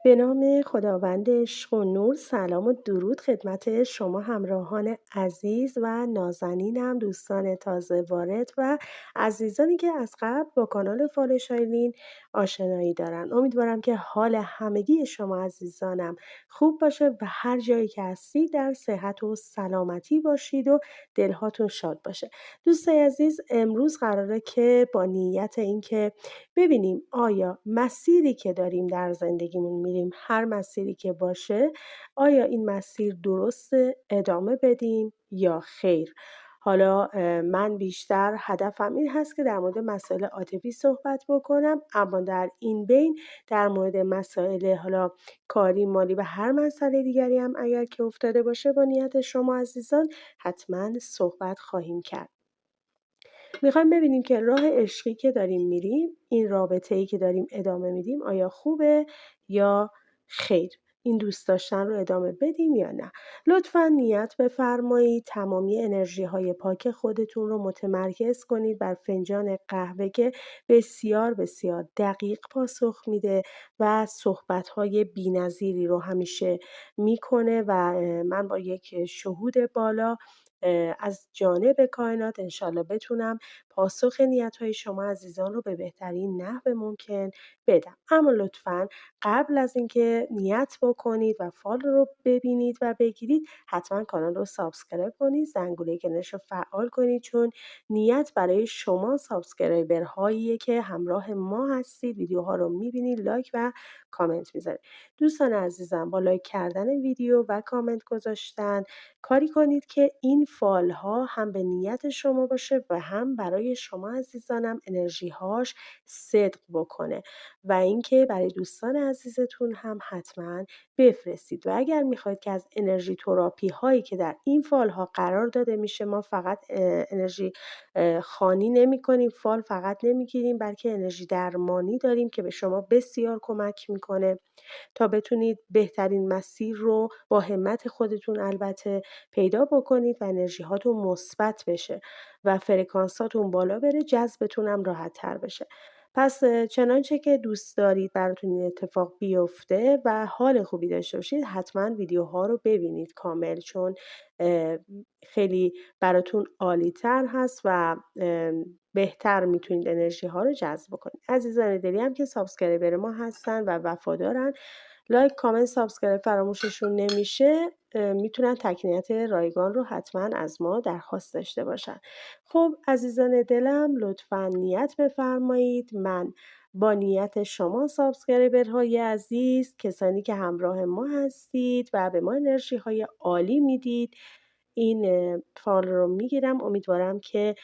به نام خداوند عشق و نور، سلام و درود خدمت شما همراهان عزیز و نازنینم، دوستان تازه وارد و عزیزانی که از قبل با کانال فالش آیلین آشنایی دارن. امیدوارم که حال همگی شما عزیزانم خوب باشه و هر جایی که هستید در صحت و سلامتی باشید و دلهاتون شاد باشه. دوستای عزیز، امروز قراره که با نیت اینکه ببینیم آیا مسیری که داریم در زندگیمون میریم، هر مسیری که باشه، آیا این مسیر درسته ادامه بدیم یا خیر؟ حالا من بیشتر هدفم این هست که در مورد مسائل عاطفی صحبت بکنم، اما در این بین در مورد مسائل حالا کاری، مالی و هر مسئله دیگری هم اگر که افتاده باشه با نیت شما عزیزان حتما صحبت خواهیم کرد. میخوایم ببینیم که راه عشقی که داریم میریم، این رابطه‌ای که داریم ادامه میدیم آیا خوبه یا خیر؟ این دوست داشتن رو ادامه بدیم یا نه؟ لطفاً نیت بفرمایید تمامی انرژی‌های پاک خودتون رو متمرکز کنید بر فنجان قهوه که بسیار بسیار دقیق پاسخ میده و صحبت‌های بی‌نظیری رو همیشه میکنه و من با یک شهود بالا از جانب کائنات انشالله بتونم پاسخ نیت‌های شما عزیزان رو به بهترین نحو ممکن بدم. اما لطفاً قبل از اینکه نیت بکنید و فال رو ببینید و بگیرید، حتما کانال رو سابسکرایب کنید، زنگوله گنش رو فعال کنید، چون نیت برای شما سابسکرایبرهاییه که همراه ما هستید، ویدیوها رو میبینید، لایک و کامنت میذارید. دوستان عزیزم، با لایک کردن ویدیو و کامنت گذاشتن کاری کنید که این فال‌ها هم به نیت شما باشه و هم برای شما عزیزانم انرژی‌هاش صدق بکنه و اینکه برای دوستان عزیزتون هم حتما بفرستید. و اگر میخواید که از انرژی تراپی هایی که در این فال‌ها قرار داده میشه، ما فقط انرژی خوانی نمی‌کنیم، فال فقط نمیگیریم، بلکه انرژی درمانی داریم که به شما بسیار کمک میکنه تا بتونید بهترین مسیر رو با همت خودتون البته پیدا بکنید و انرژی هاتون مثبت بشه و فرکانساتون بالا بره، جذبتون هم راحت تر بشه. پس چنانچه که دوست دارید براتون این اتفاق بیفته و حال خوبی داشته باشید، حتما ویدیوها رو ببینید کامل، چون اه، خیلی براتون عالی تر هست و بهتر میتونید انرژی ها رو جذب کنید. عزیزان دلی هم که سابسکرایبر ما هستن و وفادارن، لایک، کامنت، سابسکرایب فراموششون نمیشه، میتونن تکنیت رایگان رو حتما از ما درخواست داشته باشن. خب عزیزان دلم، لطفا نیت بفرمایید. من با نیت شما سابسکرایبرهای عزیز، کسانی که همراه ما هستید و به ما انرژی های عالی میدید، این فال رو میگیرم. امیدوارم که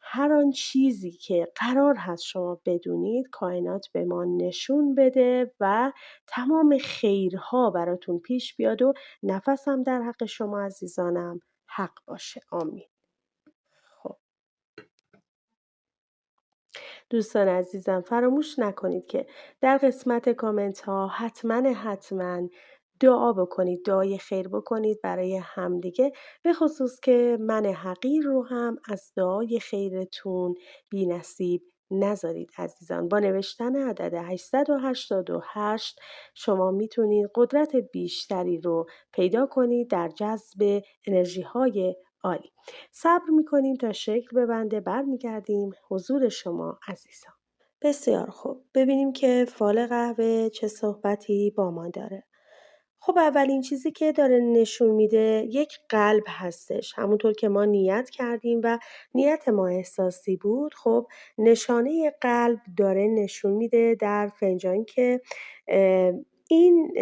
هر آن چیزی که قرار هست شما بدونید کائنات به ما نشون بده و تمام خیرها براتون پیش بیاد و نفسم در حق شما عزیزانم حق باشه. آمین. خب دوستان عزیزم، فراموش نکنید که در قسمت کامنت ها حتما دعا بکنید، دعای خیر بکنید برای همدیگه، به خصوص که من حقیر رو هم از دعای خیرتون بی نصیب نذارید عزیزان. با نوشتن عدد 888 شما میتونید قدرت بیشتری رو پیدا کنید در جذب انرژی های عالی. صبر میکنیم تا شکل ببنده، برمیگردیم حضور شما عزیزان. بسیار خوب، ببینیم که فال قهوه چه صحبتی با ما داره. خب اولین چیزی که داره نشون میده یک قلب هستش، همونطور که ما نیت کردیم و نیت ما احساسی بود. خب نشانه قلب داره نشون میده در فنجان که این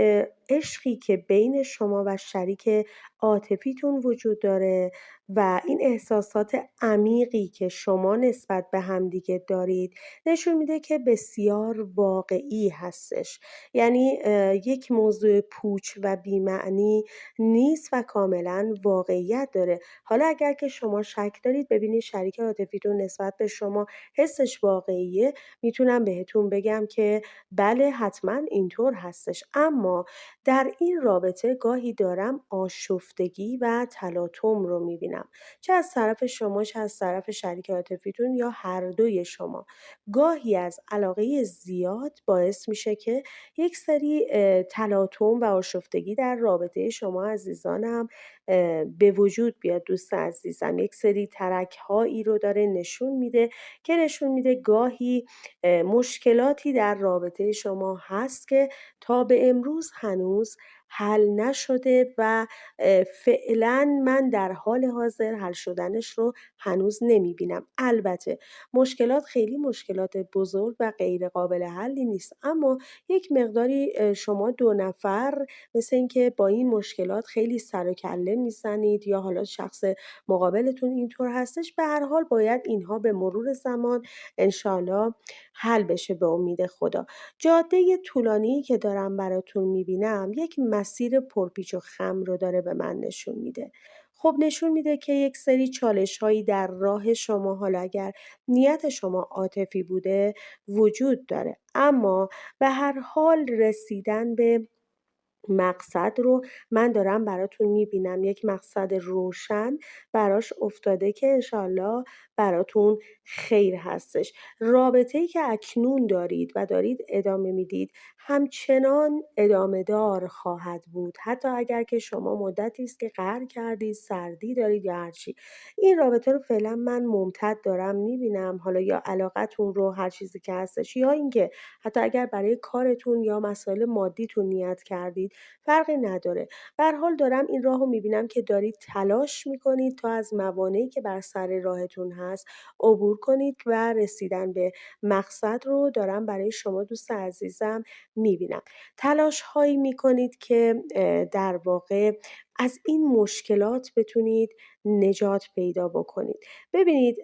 عشقی که بین شما و شریک عاطفیتون وجود داره و این احساسات عمیقی که شما نسبت به همدیگه دارید نشون میده که بسیار واقعی هستش. یعنی یک موضوع پوچ و بی‌معنی نیست و کاملا واقعیت داره. حالا اگر که شما شک دارید ببینید شریک عاطفیتون نسبت به شما حسش واقعیه، میتونم بهتون بگم که بله حتما اینطور هستش. هستش. اما در این رابطه گاهی دارم آشفتگی و تلاطم رو میبینم، چه از طرف شما چه از طرف شریک عاطفیتون یا هر دوی شما. گاهی از علاقه زیاد باعث میشه که یک سری تلاطم و آشفتگی در رابطه شما عزیزانم به وجود بیاد. دوست عزیزم، یک سری ترک هایی رو داره نشون میده که نشون میده گاهی مشکلاتی در رابطه شما هست که تا به امروز هنوز حل نشده و فعلا من در حال حاضر حل شدنش رو هنوز نمیبینم. البته مشکلات خیلی مشکلات بزرگ و غیر قابل حلی نیست، اما یک مقداری شما دو نفر مثل اینکه با این مشکلات خیلی سر و کله میزنید، یا حالا شخص مقابلتون اینطور هستش. به هر حال باید اینها به مرور زمان انشالله حل بشه به امید خدا. جاده طولانی که دارم براتون میبینم یک مسیر پرپیچ و خم رو داره به من نشون میده. خب نشون میده که یک سری چالش هایی در راه شما، حالا اگر نیت شما عاطفی بوده، وجود داره، اما به هر حال رسیدن به مقصد رو من دارم براتون میبینم. یک مقصد روشن براش افتاده که انشالله براتون خیر هستش. رابطه‌ای که اکنون دارید و دارید ادامه میدید همچنان ادامه دار خواهد بود، حتی اگر که شما مدتی است که قهر کردید، سردی دارید یا هرچی. این رابطه رو فعلا من ممتد دارم میبینم، حالا یا علاقتون رو، هر چیزی که هستش، یا اینکه حتی اگر برای کارتون یا مسائل مادیتون نیت کردید، فرقی نداره. به هر حال دارم این راهو میبینم که دارید تلاش میکنید تا از موانعی که بر سر راهتون هست عبور کنید و رسیدن به مقصد رو دارم برای شما دوست عزیزم میبینم. تلاش هایی میکنید که در واقع از این مشکلات بتونید نجات پیدا بکنید. ببینید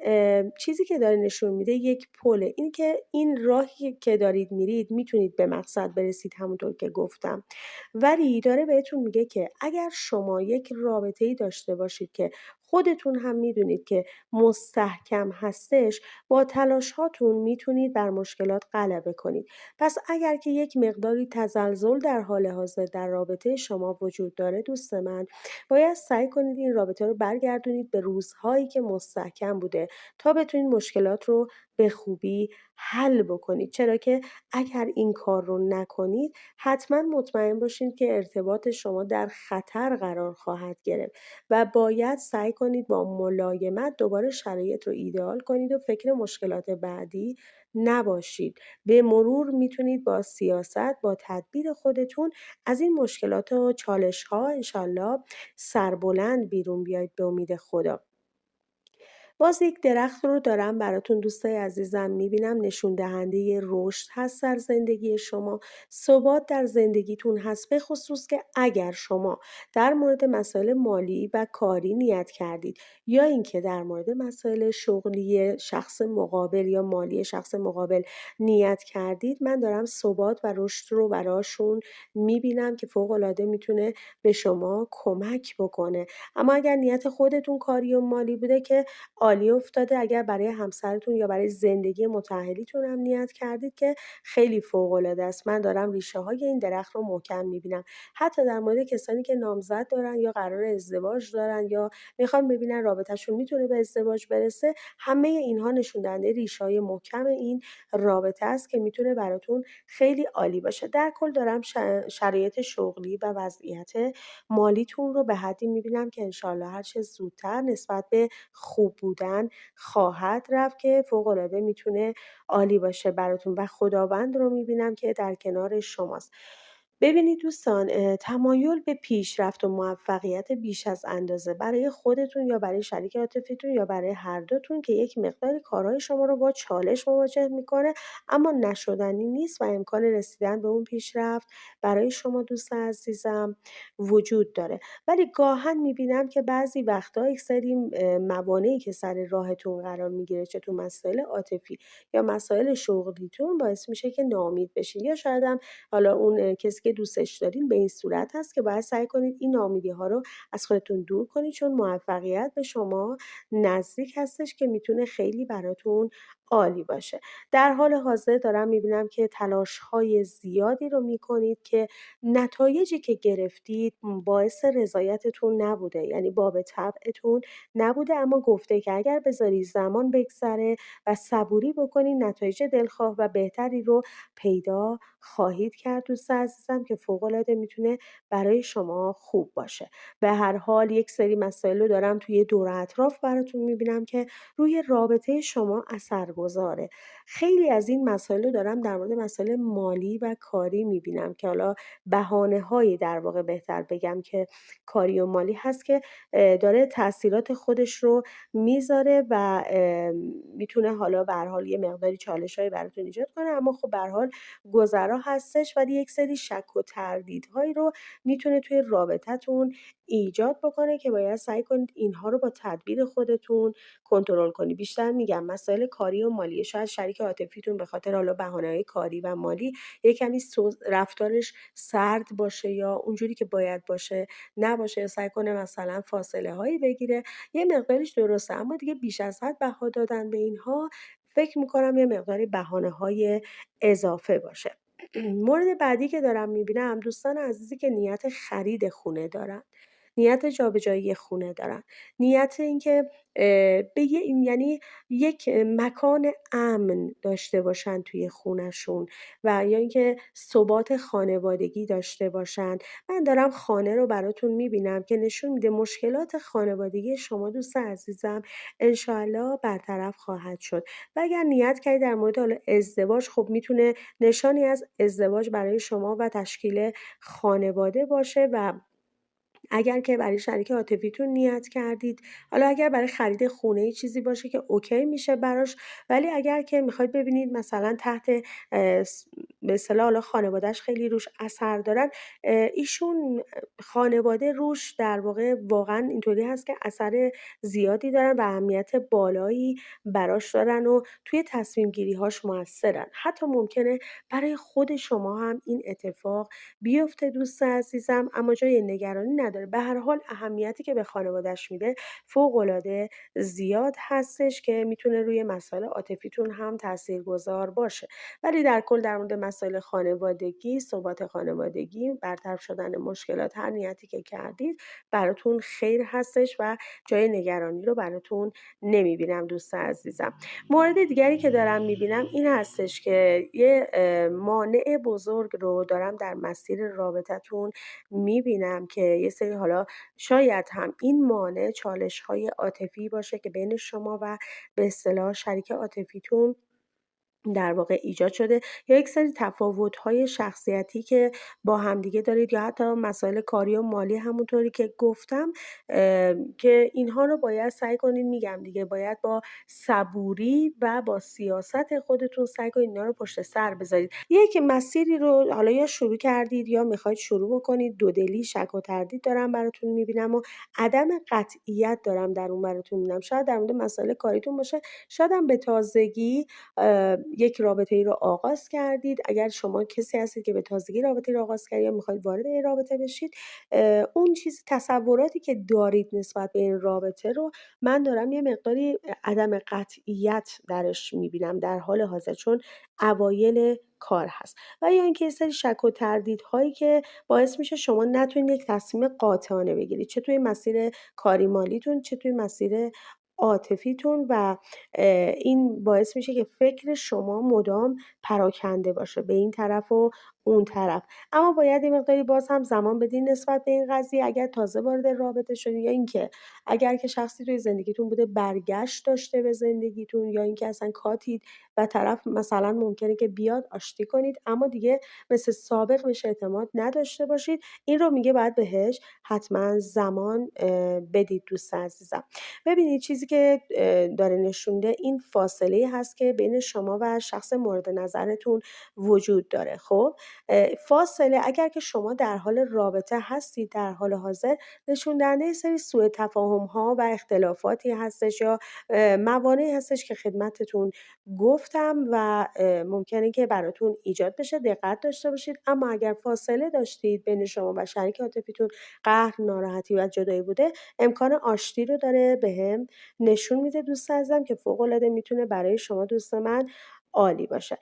چیزی که داره نشون میده یک پله، این که این راهی که دارید میرید میتونید به مقصد برسید همونطور که گفتم، ولی داره بهتون میگه که اگر شما یک رابطه‌ای داشته باشید که خودتون هم میدونید که مستحکم هستش، با تلاش هاتون میتونید بر مشکلات غلبه کنید. پس اگر که یک مقداری تزلزل در حال حاضر در رابطه شما وجود داره، دوست من، باید سعی کنید این رابطه رو برگردونید به روزهایی که مستحکم بوده تا بتونید مشکلات رو به خوبی حل بکنید. چرا که اگر این کار رو نکنید حتما مطمئن باشید که ارتباط شما در خطر قرار خواهد گرفت و باید سعی کنید با ملایمت دوباره شرایط رو ایدئال کنید و فکر مشکلات بعدی نباشید. به مرور میتونید با سیاست، با تدبیر خودتون از این مشکلات و چالش ها انشالله سربلند بیرون بیاید به امید خدا. باز یک درخت رو دارم براتون دوستای عزیزم میبینم، نشون دهنده رشد هست در زندگی شما، ثبات در زندگیتون هست، به خصوص که اگر شما در مورد مسائل مالی و کاری نیت کردید یا اینکه در مورد مسائل شغلی شخص مقابل یا مالی شخص مقابل نیت کردید، من دارم ثبات و رشد رو براشون میبینم که فوق العاده میتونه به شما کمک بکنه. اما اگر نیت خودتون کاری و مالی بوده که عالی افتاده. اگر برای همسرتون یا برای زندگی متأهلیتون هم نیت کردید که خیلی فوق‌العاده است. من دارم ریشه های این درخت رو محکم می‌بینم. حتی در مورد کسانی که نامزد دارن یا قرار ازدواج دارن یا میخوان ببینن رابطه‌شون میتونه به ازدواج برسه، همه اینها نشون دهنده ریشه‌های محکم این رابطه است که میتونه براتون خیلی عالی باشه. در کل دارم شرایط شغلی و وضعیت مالیتون رو به حدی می‌بینم که انشالله هر چه زودتر نسبت به خوب بودن خواهد رفت که فوق‌العاده میتونه عالی باشه براتون و خداوند رو میبینم که در کنار شماست. ببینید دوستان، تمایل به پیشرفت و موفقیت بیش از اندازه برای خودتون یا برای شریک عاطفیتون یا برای هر دوتون که یک مقداری کارهای شما رو با چالش مواجه میکنه اما نشدنی نیست و امکان رسیدن به اون پیشرفت برای شما دوست عزیزم وجود داره. ولی گاهن میبینم که بعضی وقتا یک سری موانعی که سر راهتون قرار میگیره، چه تو مسائل عاطفی یا مسائل شغلیتون، باعث میشه که ناامید بشین، یا شاید هم حالا اون کسی که دوستش دارین به این صورت هست که باید سعی کنید این ناامیدی ها رو از خودتون دور کنید، چون موفقیت به شما نزدیک هستش که میتونه خیلی براتون عالی باشه. در حال حاضر دارم می‌بینم که تلاش‌های زیادی رو می‌کنید که نتایجی که گرفتید باعث رضایتتون نبوده، یعنی باب طبعتون نبوده، اما گفته که اگر بذاری زمان بگذره و صبوری بکنید نتایج دلخواه و بهتری رو پیدا خواهید کرد دوست عزیزم که فوق‌العاده میتونه برای شما خوب باشه. به هر حال یک سری مسائل رو دارم توی دور و اطراف براتون میبینم که روی رابطه شما اثرگذاره. خیلی از این مسائل رو دارم در مورد مسائل مالی و کاری میبینم که حالا بهانه‌هایی در واقع بهتر بگم که کاری و مالی هست که داره تاثیرات خودش رو میذاره و میتونه حالا به هر حال یه مقداری چالش‌هایی براتون ایجاد کنه، اما خب به هر حال گذرا هستش، ولی یک سری شک و تردیدهایی رو میتونه توی رابطتون ایجاد بکنه که باید سعی کنید اینها رو با تدبیر خودتون کنترل کنید. بیشتر میگم مسائل کاری و مالی، شاید شریک عاطفیتون به خاطر حالا بهانه‌های کاری و مالی یه کمی رفتارش سرد باشه یا اونجوری که باید باشه نباشه، سعی کنه مثلا فاصله هایی بگیره. یه مقداریش درسته، اما دیگه بیش از حد بها دادن به اینها فکر میکنم یه مقداری بهانه‌های اضافه باشه. مورد بعدی که دارم میبینم دوستان عزیزی که نیت خرید خونه دارن، نیت جابجایی خونه دارن، نیت اینکه به یعنی یک مکان امن داشته باشن توی خونشون و یا اینکه ثبات خانوادگی داشته باشن. من دارم خانه رو براتون میبینم که نشون میده مشکلات خانوادگی شما دوست عزیزم انشاءالله برطرف خواهد شد. و اگر نیت کردید در مورد حالا ازدواج، خب میتونه نشانی از ازدواج برای شما و تشکیل خانواده باشه. و اگر که برای شریک عاطفیتون نیت کردید، حالا اگر برای خرید خونه چیزی باشه که اوکی میشه براش، ولی اگر که میخواید ببینید مثلا تحت به اصطلاح حالا خانواده‌اش خیلی روش اثر دارن، ایشون خانواده روش در واقع واقعا اینطوری هست که اثر زیادی دارن و اهمیت بالایی براش دارن و توی تصمیم گیری هاش موثرن. حتی ممکنه برای خود شما هم این اتفاق بیفته دوست عزیزم، اما جای نگرانی نداره. به هر حال اهمیتی که به خانواده‌اش میده فوق‌العاده زیاد هستش که میتونه روی مسائل عاطفیتون هم تاثیرگذار باشه. ولی در کل در مورد مسائل خانوادگی، ثبات خانوادگی، برطرف شدن مشکلات، هر نیتی که کردید براتون خیر هستش و جای نگرانی رو براتون نمیبینم دوست عزیزم. مورد دیگری که دارم میبینم این هستش که یه مانع بزرگ رو دارم در مسیر رابطتون میبینم که یه سری حالا شاید هم این مانع چالش‌های عاطفی باشه که بین شما و به اصطلاح شریک عاطفیتون در واقع ایجاد شده، یا یک سری تفاوت‌های شخصیتی که با همدیگه دارید، یا حتی مسائل کاری و مالی همونطوری که گفتم که اینها رو باید سعی کنید، میگم دیگه باید با صبوری و با سیاست خودتون سعی کنید اینا رو پشت سر بذارید. یک مسیری رو حالا یا شروع کردید یا میخواید شروع بکنید، دودلی شک و تردید دارم براتون میبینم و عدم قطعیت دارم در اون براتون میبینم. شاید در مورد مسائل کاریتون باشه، شاید هم به تازگی یک رابطه‌ای رو آغاز کردید. اگر شما کسی هستید که به تازگی رابطه‌ای رو آغاز کردید یا میخواید وارد این رابطه بشید، اون تصوراتی که دارید نسبت به این رابطه رو من دارم یه مقداری عدم قطعیت درش میبینم در حال حاضر، چون اوایل کار هست. و یا اینکه یه سری شک و تردیدهایی که باعث میشه شما نتونید یک تصمیم قاطعانه بگیرید، چه توی مسیر کاری مالیتون چه توی مسیر عاطفیتون، و این باعث میشه که فکر شما مدام پراکنده باشه به این طرف و اون طرف. اما باید یه مقداری باز هم زمان بدین نسبت به این قضیه اگر تازه وارد رابطه شدین، یا اینکه اگر که شخصی توی زندگیتون بوده برگشت داشته به زندگیتون، یا اینکه اصلا کاتید و طرف مثلا ممکنه که بیاد آشتی کنید اما دیگه مثل سابق بهش اعتماد نداشته باشید. این رو میگه باید بهش حتما زمان بدید دوست عزیزم. ببینید چیزی که داره نشون میده این فاصله هست که بین شما و شخص مورد نظرتون وجود داره. خب فاصله اگر که شما در حال رابطه هستید در حال حاضر، نشون دهنده یه سری سوء تفاهم‌ها و اختلافاتی هستش یا موانعی هستش که خدمتتون گفتم و ممکنه که براتون ایجاد بشه. دقت داشته باشید. اما اگر فاصله داشتید بین شما و شریک عاطفیتون، قهر، ناراحتی و جدایی بوده، امکان آشتی رو داره بهم نشون میده دوست عزیزم که فوق‌العاده میتونه برای شما دوست من عالی باشه.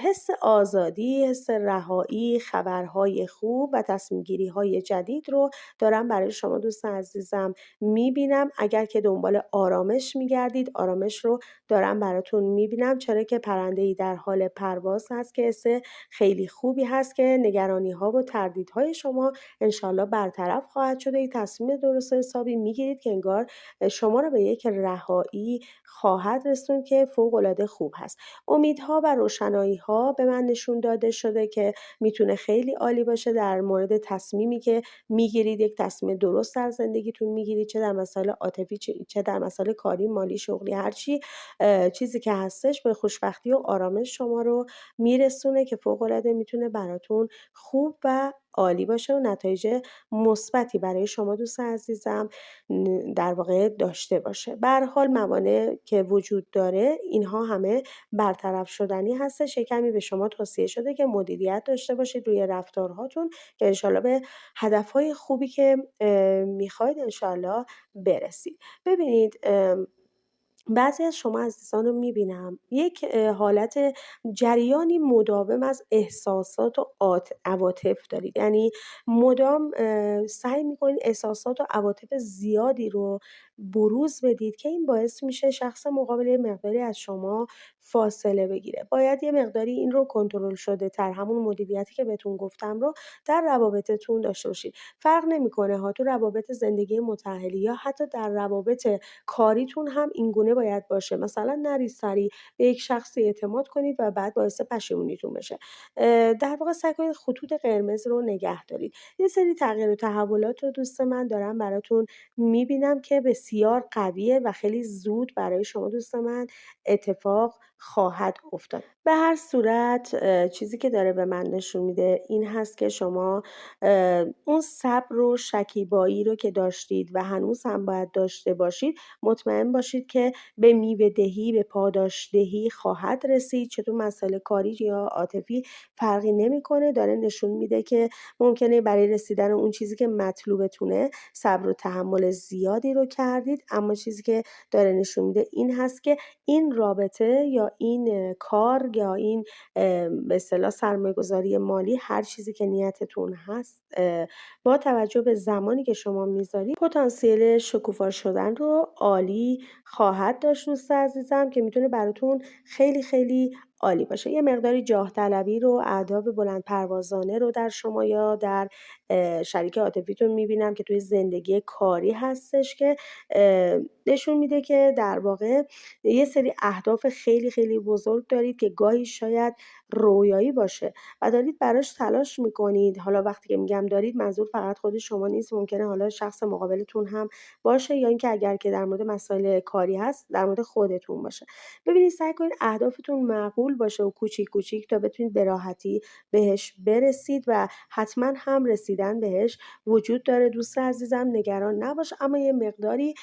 حس آزادی، حس رهایی، خبرهای خوب و تصمیم‌گیری‌های جدید رو دارم برای شما دوست عزیزم میبینم. اگر که دنبال آرامش میگردید، آرامش رو دارم براتون میبینم، چرا که پرنده‌ای در حال پرواز هست که حس خیلی خوبی هست که نگرانی‌ها و تردیدهای شما انشالله برطرف خواهد شد. یک تصمیم درست و حسابی میگیرید که انگار شما رو به یک رهایی خواهد رسوند که فوق‌العاده خوب هست. امیدها و روشنایی‌ها به من نشون داده شده که میتونه خیلی عالی باشه در مورد تصمیمی که میگیرید. یک تصمیم درست در زندگیتون میگیرید، چه در مسائل عاطفی چه در مسائل کاری، مالی، شغلی، هر چی چیزی که هستش به خوشبختی و آرامش شما رو میرسونه که فوق‌العاده میتونه براتون خوب و عالی باشه و نتایج مثبتی برای شما دوست عزیزم در واقع داشته باشه. به هر حال موانع که وجود داره اینها همه برطرف شدنی هستش. یه کمی به شما توصیه شده که مدیریت داشته باشید روی رفتارهاتون که انشالله به هدفهای خوبی که میخواید انشالله برسید. ببینید بعضی از شما عزیزان رو می‌بینم یک حالت جریانی مداوم از احساسات و عواطف دارید. یعنی مدام سعی می‌کنید احساسات و عواطف زیادی رو بروز بدید که این باعث میشه شخص مقابل یه مقداری از شما فاصله بگیره. باید یه مقداری این رو کنترل شده‌تر، همون مدیریتی که بهتون گفتم رو در روابطتون داشته باشید. فرق نمی‌کنه ها تو روابط زندگی متأهلی یا حتی در روابط کاریتون هم اینگونه باید باشه. مثلا نرید سریع به یک شخصی اعتماد کنید و بعد باعث پشیمونیتون بشه. در واقع سعی کنید خطوط قرمز رو نگه دارید. یه سری تغییر و تحولات رو دوست من دارم براتون میبینم که بسیار قویه و خیلی زود برای شما دوست من اتفاق خواهد افتاد. به هر صورت چیزی که داره به من نشون میده این هست که شما اون صبر و شکیبایی رو که داشتید و هنوز هم باید داشته باشید، مطمئن باشید که به میوه‌دهی، به پاداشدهی خواهد رسید. چه تو مسائل کاری یا عاطفی فرقی نمی‌کنه. داره نشون میده که ممکنه برای رسیدن اون چیزی که مطلوبتونه صبر و تحمل زیادی رو کردید، اما چیزی که داره نشون میده این هست که این رابطه یا این کار یا این به اصطلاح سرمایه‌گذاری مالی، هر چیزی که نیتتون هست، با توجه به زمانی که شما میذارید پتانسیل شکوفا شدن رو عالی خواهد داشت دوست عزیزم که میتونه براتون خیلی خیلی عالی باشه. یه مقداری جاه طلبی رو، اهداف بلند پروازانه رو در شما یا در شریک عاطفیتون میبینم که توی زندگی کاری هستش که نشون میده که در واقع یه سری اهداف خیلی خیلی بزرگ دارید که گاهی شاید رویایی باشه و دارید براش تلاش میکنید. حالا وقتی که میگم دارید، منظور فقط خود شما نیست، ممکنه حالا شخص مقابلتون هم باشه یا اینکه اگر که در مورد مسائل کاری هست در مورد خودتون باشه. ببینید سعی کنید اهدافتون معقول باشه و کوچیک کوچیک تا بتونید به راحتی بهش برسید و حتما هم رسیدن بهش وجود داره دوست عزیزم، نگران نباش. اما یه مقداری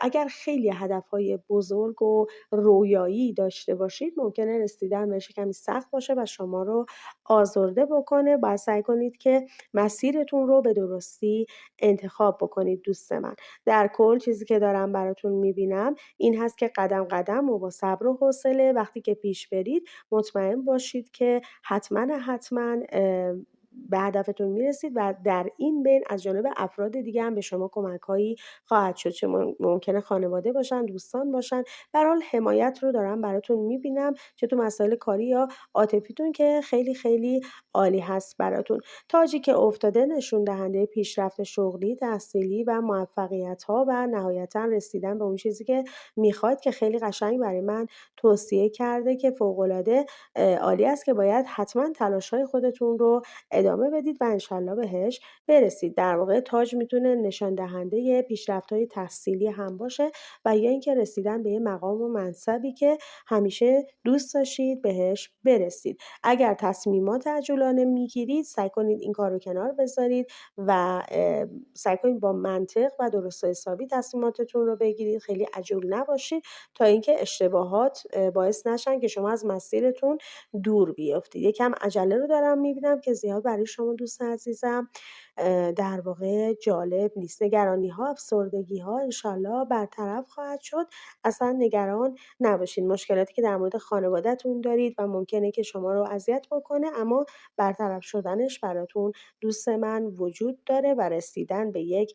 اگر خیلی هدفهای بزرگ و رویایی داشته باشید ممکنه رسیدن بهش کمی سخت باشه و شما رو آزرده بکنه. باید سعی کنید که مسیرتون رو به درستی انتخاب بکنید دوست من. در کل چیزی که دارم براتون میبینم این هست که قدم قدم و با صبر و حوصله وقتی که پیش برید مطمئن باشید که حتما به هدفتون میرسید و در این بین از جانب افراد دیگه هم به شما کمک‌هایی خواهد شد، چه ممکنه خانواده باشن، دوستان باشن. به هر حال حمایت رو دارم براتون میبینم، چه تو مسائل کاری یا عاطفیتون که خیلی خیلی عالی هست براتون. تاجی که افتاده نشون دهنده پیشرفت شغلی، تحصیلی و موفقیت‌ها و نهایتاً رسیدن به اون چیزی که میخواید که خیلی قشنگ برای من توصیه کرده که فوق‌العاده عالی است که باید حتما تلاش‌های خودتون رو ادامه بدید و انشالله بهش برسید. در واقع تاج میتونه نشان دهنده پیشرفت‌های تحصیلی هم باشه و یا اینکه رسیدن به یه مقام و منصبی که همیشه دوست داشتید بهش برسید. اگر تصمیمات عجولانه میگیرید سعی کنید این کار رو کنار بذارید و سعی کنید با منطق و درست و حسابی تصمیماتتون رو بگیرید. خیلی عجول نباشید تا اینکه اشتباهات باعث نشن که شما از مسیرتون دور بیافتید. یکم عجله رو دارم میبینم که زیاد برای شما دوست عزیزم در واقع جالب نیست. نگرانی‌ها، افسردگی‌ها انشالله برطرف خواهد شد. اصلا نگران نباشید. مشکلاتی که در مورد خانواده‌تون دارید و ممکنه که شما رو اذیت بکنه اما برطرف شدنش براتون دوست من وجود داره و رسیدن به یک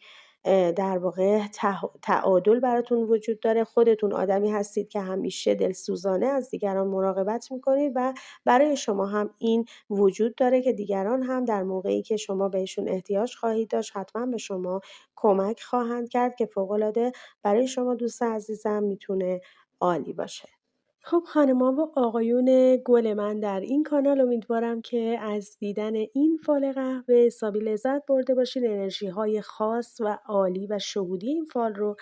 در واقع تعادل براتون وجود داره. خودتون آدمی هستید که همیشه دلسوزانه از دیگران مراقبت می‌کنید و برای شما هم این وجود داره که دیگران هم در موقعی که شما بهشون احتیاج خواهید داشت حتما به شما کمک خواهند کرد که فوق‌العاده برای شما دوست عزیزم میتونه عالی باشه. خب خانما و آقایون گل من در این کانال امیدوارم که از دیدن این فال قهوه حسابی لذت برده باشین. انرژی های خاص و عالی و شهودی این فال رو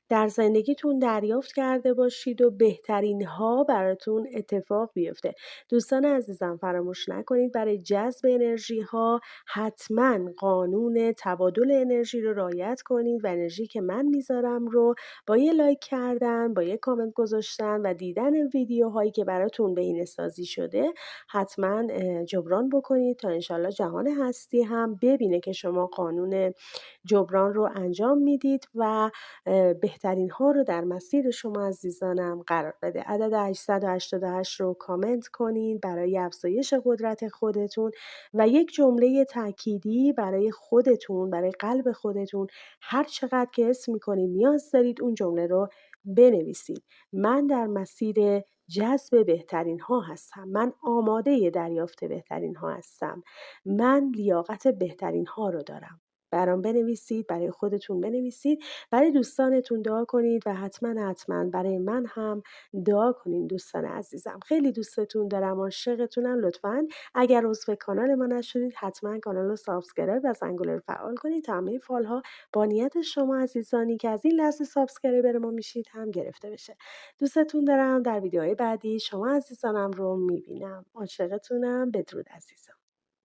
در زندگیتون دریافت کرده باشید و بهترین ها براتون اتفاق بیفته. دوستان عزیزم فراموش نکنید برای جذب انرژی ها حتما قانون تبادل انرژی رو رعایت کنید و انرژی که من میذارم رو با یه لایک کردن، با یه کامنت گذاشتن و دیدن ویدیوهایی که براتون بهینه‌سازی شده حتما جبران بکنید تا انشالله جهان هستی هم ببینه که شما قانون جبران رو انجام میدید و بهترین ها رو در مسیر شما عزیزانم قرار بده. عدد 888 رو کامنت کنید برای افزایش قدرت خودتون و یک جمله تأکیدی برای خودتون، برای قلب خودتون هر چقدر که حس می‌کنید نیاز دارید اون جمله رو بنویسید. من در مسیر جذب بهترین ها هستم. من آماده دریافت بهترین ها هستم. من لیاقت بهترین ها رو دارم. برام بنویسید، برای خودتون بنویسید، برای دوستانتون دعا کنید و حتما برای من هم دعا کنید دوستان عزیزم. خیلی دوستتون دارم، عاشقتونم. لطفاً اگر عضو کانال ما نشدید حتما کانال رو سابسکرایب و زنگوله رو فعال کنید تا همه فال‌ها با نیت شما عزیزانی که از این لحظه سابسکرایبر ما میشید هم گرفته بشه. دوستتون دارم. در ویدیوهای بعدی شما عزیزانم رو میبینم. عاشقتونم. بدرود عزیزان.